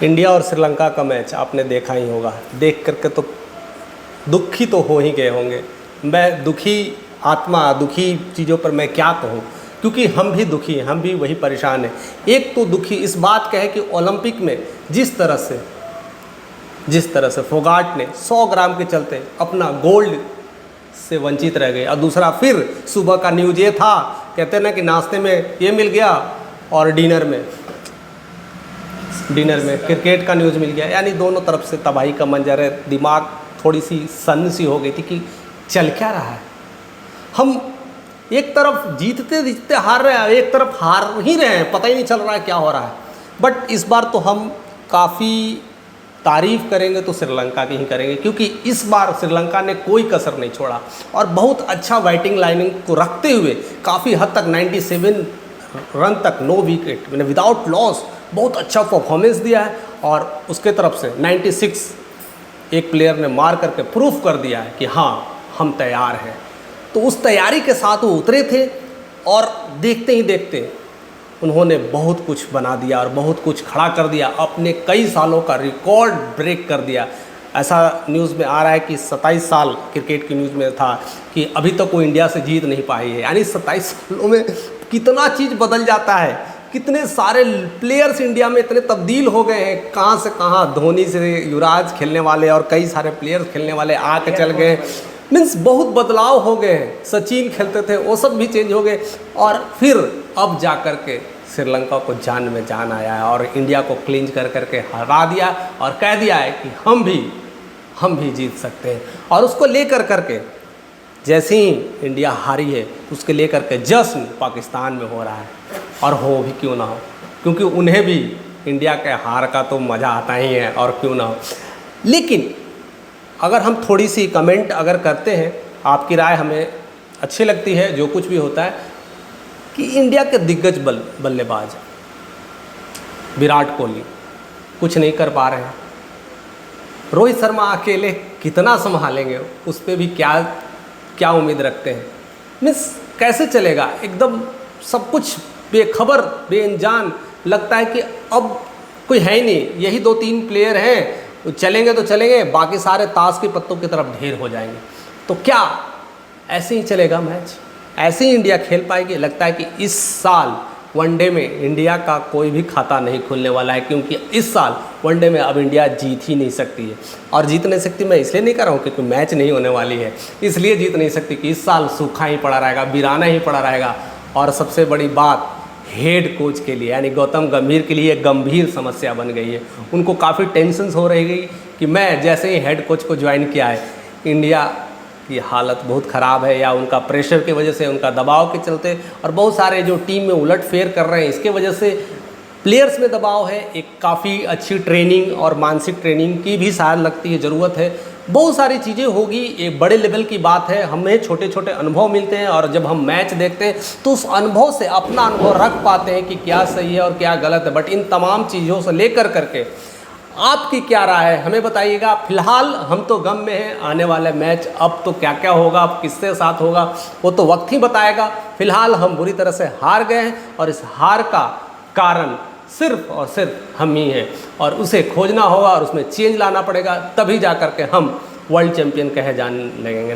India और श्रीलंका का match आपने देखा ही होगा। देख करके तो दुखी तो हो ही गए होंगे। मैं दुखी आत्मा, दुखी चीज़ों पर मैं क्या कहूँ, क्योंकि हम भी दुखी हैं, हम भी वही परेशान हैं। एक तो दुखी इस बात का है कि ओलंपिक में जिस तरह से फोगाट ने 100 ग्राम के चलते अपना गोल्ड से वंचित रह गए, और दूसरा फिर सुबह का न्यूज़ ये था, कहते हैं ना कि नाश्ते में ये मिल गया और डिनर में क्रिकेट का न्यूज़ मिल गया। यानी दोनों तरफ से तबाही का मंजर है। दिमाग थोड़ी सी सन्न सी हो गई थी कि चल क्या रहा है। हम एक तरफ जीतते जीतते हार रहे हैं, एक तरफ हार ही रहे हैं, पता ही नहीं चल रहा है क्या हो रहा है। बट इस बार तो हम काफ़ी तारीफ़ करेंगे तो श्रीलंका की ही करेंगे, क्योंकि इस बार श्रीलंका ने कोई कसर नहीं छोड़ा और बहुत अच्छा बैटिंग लाइनिंग को रखते हुए काफ़ी हद तक 97 रन तक नो विकेट मैंने विदाउट लॉस बहुत अच्छा परफॉर्मेंस दिया है। और उसके तरफ से 96 एक प्लेयर ने मार करके प्रूफ कर दिया है कि हाँ हम तैयार हैं। तो उस तैयारी के साथ वो उतरे थे और देखते ही देखते उन्होंने बहुत कुछ बना दिया और बहुत कुछ खड़ा कर दिया, अपने कई सालों का रिकॉर्ड ब्रेक कर दिया। ऐसा न्यूज़ में आ रहा है कि 27 साल क्रिकेट की न्यूज़ में था कि अभी तक वो इंडिया से जीत नहीं पाई है। यानी 27 सालों में कितना चीज़ बदल जाता है, कितने सारे प्लेयर्स इंडिया में इतने तब्दील हो गए हैं, कहाँ से कहाँ, धोनी से युवराज खेलने वाले और कई सारे प्लेयर्स खेलने वाले आके चल गए। मीन्स बहुत बदलाव हो गए हैं। सचिन खेलते थे वो सब भी चेंज हो गए, और फिर अब जा कर के श्रीलंका को जान में जान आया है और इंडिया को क्लिंच कर करके हरा दिया और कह दिया है कि हम भी जीत सकते हैं। और उसको लेकर करके जैसे ही इंडिया हारी है उसके लेकर के जश्न पाकिस्तान में हो रहा है, और हो भी क्यों ना हो, क्योंकि उन्हें भी इंडिया के हार का तो मज़ा आता ही है, और क्यों ना हो। लेकिन अगर हम थोड़ी सी कमेंट अगर करते हैं, आपकी राय हमें अच्छी लगती है जो कुछ भी होता है, कि इंडिया के दिग्गज बल्लेबाज विराट कोहली कुछ नहीं कर पा रहे हैं, रोहित शर्मा अकेले कितना संभालेंगे, उस पर भी क्या उम्मीद रखते हैं। मीन्स कैसे चलेगा, एकदम सब कुछ बेखबर बेअनजान लगता है कि अब कोई है ही नहीं, यही 2-3 प्लेयर हैं, चलेंगे तो चलेंगे, बाकी सारे ताश के पत्तों की तरफ ढेर हो जाएंगे। तो क्या ऐसे ही चलेगा मैच, ऐसे ही इंडिया खेल पाएगी? लगता है कि इस साल वनडे में इंडिया का कोई भी खाता नहीं खुलने वाला है, क्योंकि इस साल वनडे में अब इंडिया जीत ही नहीं सकती है। और जीत नहीं सकती मैं इसलिए नहीं कर रहा हूँ क्योंकि मैच नहीं होने वाली है, इसलिए जीत नहीं सकती कि इस साल सूखा ही पड़ा रहेगा, वीराना ही पड़ा रहेगा। और सबसे बड़ी बात हेड कोच के लिए यानी गौतम गंभीर के लिए एक गंभीर समस्या बन गई है। उनको काफ़ी टेंशन हो रही गई कि मैं जैसे ही हेड कोच को ज्वाइन किया है, इंडिया की हालत बहुत ख़राब है, या उनका प्रेशर की वजह से, उनका दबाव के चलते, और बहुत सारे जो टीम में उलटफेर कर रहे हैं इसके वजह से प्लेयर्स में दबाव है। एक काफ़ी अच्छी ट्रेनिंग और मानसिक ट्रेनिंग की भी शायद लगती है ज़रूरत है। बहुत सारी चीज़ें होगी, एक बड़े लेवल की बात है। हमें छोटे छोटे अनुभव मिलते हैं, और जब हम मैच देखते हैं तो उस अनुभव से अपना अनुभव रख पाते हैं कि क्या सही है और क्या गलत है। बट इन तमाम चीज़ों से लेकर करके आपकी क्या राय है हमें बताइएगा। फिलहाल हम तो गम में हैं, आने वाले मैच अब तो क्या क्या होगा, अब किसके साथ होगा वो तो वक्त ही बताएगा। फिलहाल हम बुरी तरह से हार गए हैं, और इस हार का कारण सिर्फ और सिर्फ हम ही हैं, और उसे खोजना होगा और उसमें चेंज लाना पड़ेगा, तभी जा कर के हम वर्ल्ड चैम्पियन कहे जाने लगेंगे।